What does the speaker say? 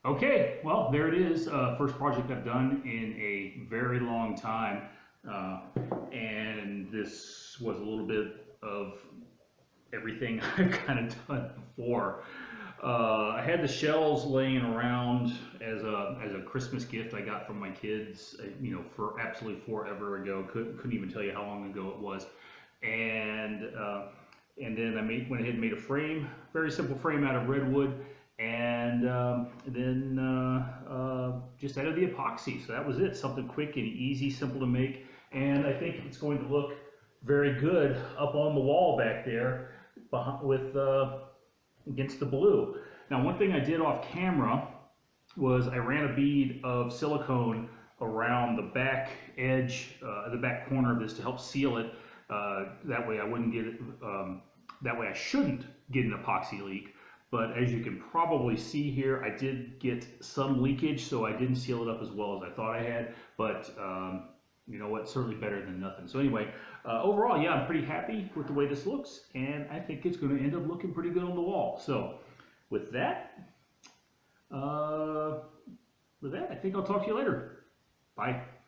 Okay, well, there it is. First project I've done in a very long time. Uh, and this was a little bit of everything I've kind of done before. I had the shells laying around as a Christmas gift I got from my kids, for absolutely forever ago. Couldn't even tell you how long ago it was. And then went ahead and made a frame, very simple frame out of redwood, and then just added the epoxy. So that was it. Something quick and easy, simple to make, and I think it's going to look very good up on the wall back there, with against the blue. Now, one thing I did off camera was I ran a bead of silicone around the back edge, the back corner of this to help seal it. That way I wouldn't get it, that way I shouldn't get an epoxy leak. But as you can probably see here, I did get some leakage, so I didn't seal it up as well as I thought I had. But you know what, certainly better than nothing. So anyway, overall, yeah, I'm pretty happy with the way this looks, and I think it's going to end up looking pretty good on the wall. So with that, I think I'll talk to you later. Bye.